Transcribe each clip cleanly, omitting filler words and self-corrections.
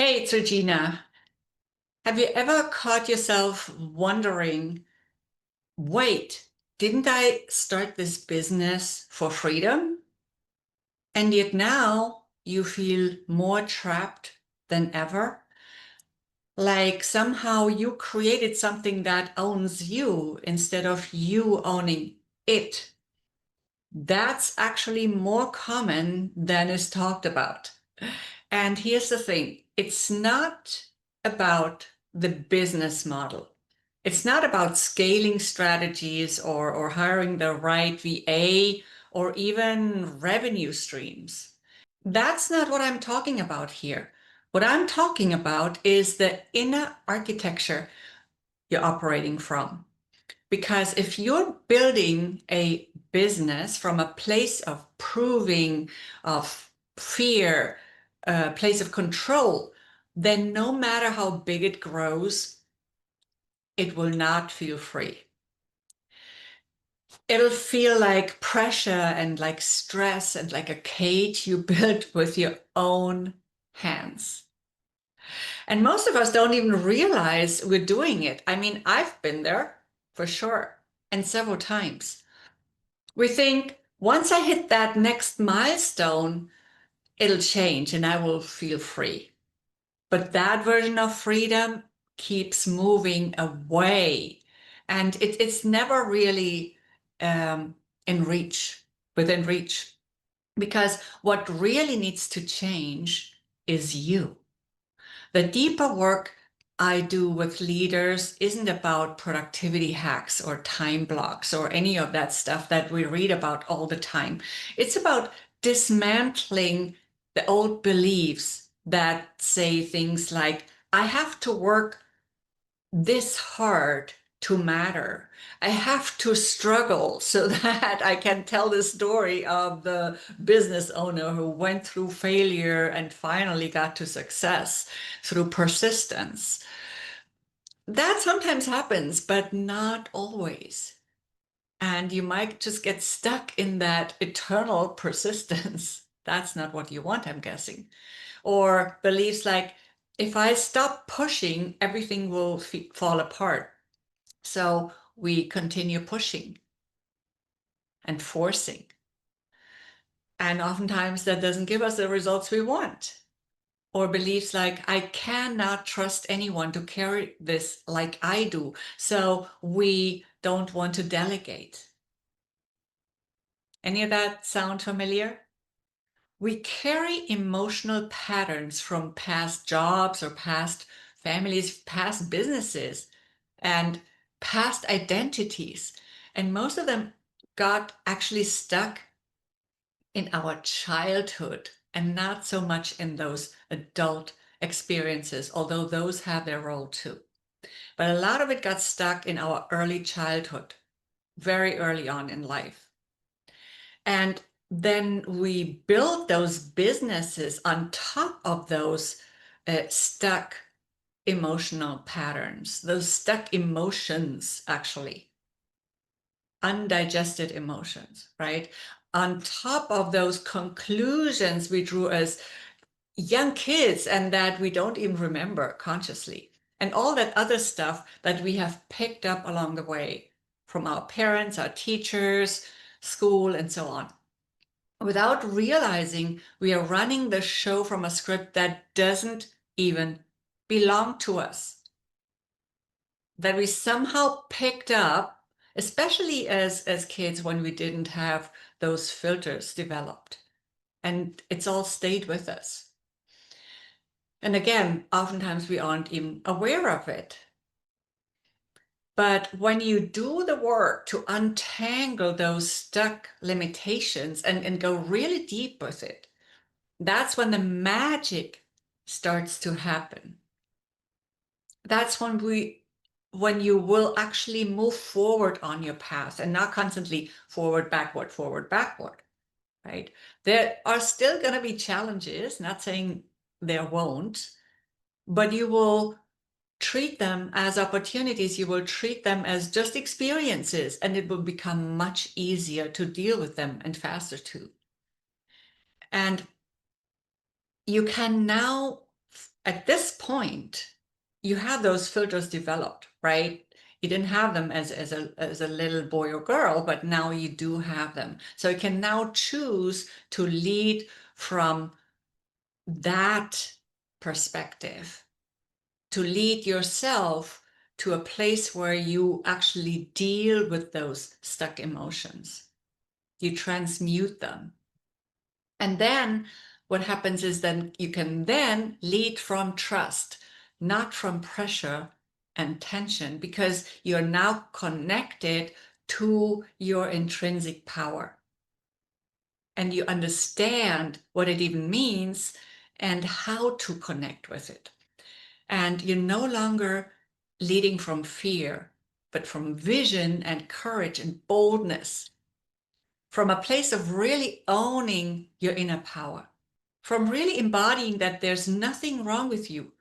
Hey, it's Regina. Have you ever caught yourself wondering, wait, didn't I start this business for freedom? And yet now you feel more trapped than ever? Like somehow you created something that owns you instead of you owning it. That's actually more common than is talked about. And here's the thing, it's not about the business model. It's not about scaling strategies or hiring the right VA or even revenue streams. That's not what I'm talking about here. What I'm talking about is the inner architecture you're operating from. Because if you're building a business from a place of proving, of fear, a place of control, then no matter how big it grows, it will not feel free. It'll feel like pressure and like stress and like a cage you built with your own hands. And most of us don't even realize we're doing it. I mean, I've been there for sure, and several times. We think once I hit that next milestone, it'll change and I will feel free. But that version of freedom keeps moving away. And it's never really in reach, within reach. Because what really needs to change is you. The deeper work I do with leaders isn't about productivity hacks or time blocks or any of that stuff that we read about all the time. It's about dismantling the old beliefs that say things like, I have to work this hard to matter. I have to struggle so that I can tell the story of the business owner who went through failure and finally got to success through persistence. That sometimes happens, but not always. And you might just get stuck in that eternal persistence. That's not what you want, I'm guessing. Or beliefs like, if I stop pushing, everything will fall apart. So we continue pushing and forcing. And oftentimes that doesn't give us the results we want. Or beliefs like, I cannot trust anyone to carry this like I do. So we don't want to delegate. Any of that sound familiar? We carry emotional patterns from past jobs or past families, past businesses, and past identities. And most of them got actually stuck in our childhood and not so much in those adult experiences, although those have their role too. But a lot of it got stuck in our early childhood, very early on in life. And then we build those businesses on top of those stuck emotional patterns, those stuck emotions, actually, undigested emotions, right? On top of those conclusions we drew as young kids and that we don't even remember consciously, and all that other stuff that we have picked up along the way from our parents, our teachers, school, and so on. Without realizing, we are running the show from a script that doesn't even belong to us, that we somehow picked up, especially as kids when we didn't have those filters developed. And it's all stayed with us. And again, oftentimes we aren't even aware of it. But when you do the work to untangle those stuck limitations and go really deep with it, that's when the magic starts to happen. That's when you will actually move forward on your path and not constantly forward, backward, right? There are still going to be challenges, not saying there won't, but you will treat them as opportunities. You will treat them as just experiences, and it will become much easier to deal with them and faster too. And you can now At this point, you have those filters developed, right? You didn't have them as a little boy or girl, but now you do have them. So you can now choose to lead from that perspective, to lead yourself to a place where you actually deal with those stuck emotions. You transmute them. And then what happens is then you can then lead from trust, not from pressure and tension, because you're now connected to your intrinsic power. And you understand what it even means and how to connect with it. And you're no longer leading from fear, but from vision and courage and boldness, from a place of really owning your inner power, from really embodying that there's nothing wrong with you.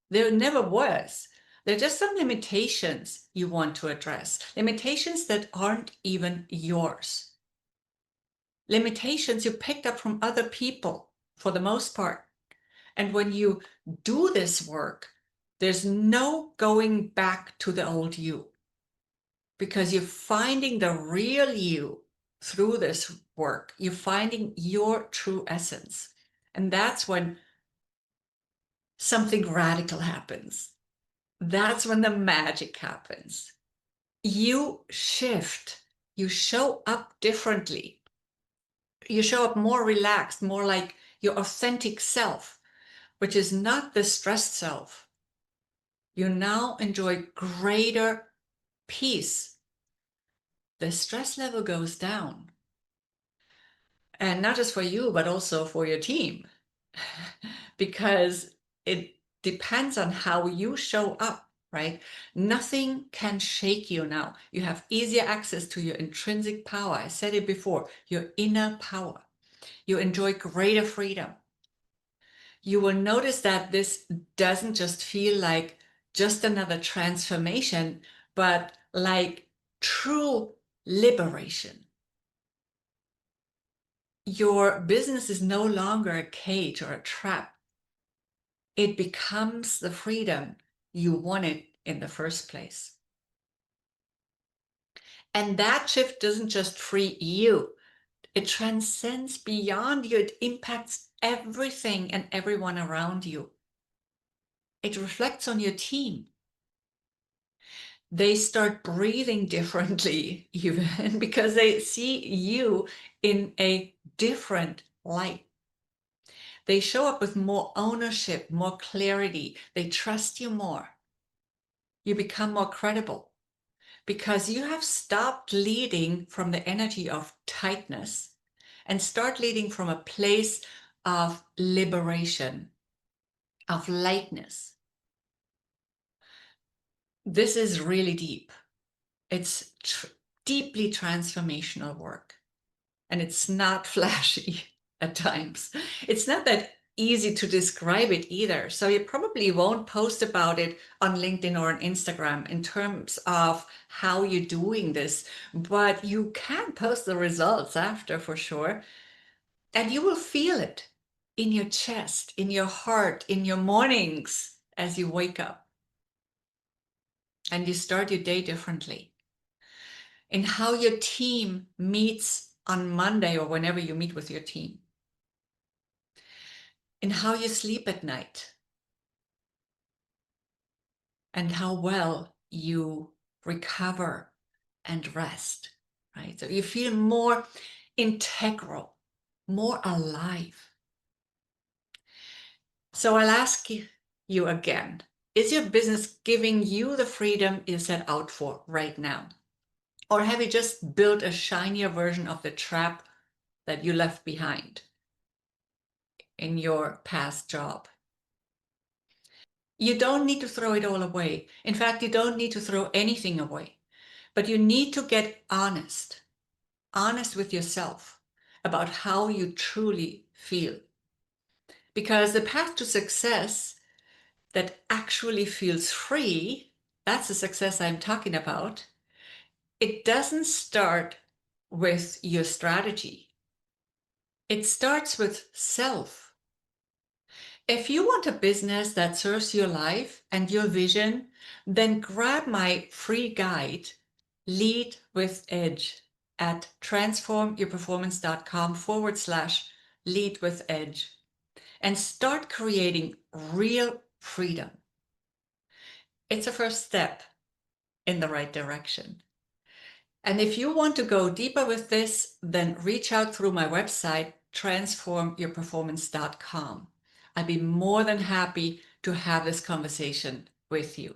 There never was. There are just some limitations you want to address, limitations that aren't even yours, limitations you picked up from other people for the most part. And when you do this work, there's no going back to the old you, because you're finding the real you through this work. You're finding your true essence. And that's when something radical happens. That's when the magic happens. You shift, you show up differently. You show up more relaxed, more like your authentic self, which is not the stressed self. You now enjoy greater peace. The stress level goes down. And not just for you, but also for your team, because it depends on how you show up, right? Nothing can shake you now. You have easier access to your intrinsic power. I said it before, your inner power. You enjoy greater freedom. You will notice that this doesn't just feel like just another transformation, but like true liberation. Your business is no longer a cage or a trap. It becomes the freedom you wanted in the first place. And that shift doesn't just free you, it transcends beyond you. It impacts everything and everyone around you. It reflects on your team. They start breathing differently, even because they see you in a different light. They show up with more ownership, more clarity. They trust you more. You become more credible because you have stopped leading from the energy of tightness and start leading from a place of liberation, of lightness. This is really deep. It's deeply transformational work. And it's not flashy at times. It's not that easy to describe it either. So you probably won't post about it on LinkedIn or on Instagram in terms of how you're doing this, but you can post the results after for sure. And you will feel it in your chest, in your heart, in your mornings as you wake up and you start your day differently. In how your team meets on Monday or whenever you meet with your team. In how you sleep at night and how well you recover and rest, right? So you feel more integral, more alive. So I'll ask you again, is your business giving you the freedom you set out for right now? Or have you just built a shinier version of the trap that you left behind in your past job? You don't need to throw it all away. In fact, you don't need to throw anything away, but you need to get honest with yourself about how you truly feel. Because the path to success that actually feels free, that's the success I'm talking about. It doesn't start with your strategy. It starts with self. If you want a business that serves your life and your vision, then grab my free guide, Lead with Edge, at transformyourperformance.com/lead with edge, and start creating real freedom. It's a first step in the right direction. And if you want to go deeper with this, then reach out through my website, transformyourperformance.com. I'd be more than happy to have this conversation with you.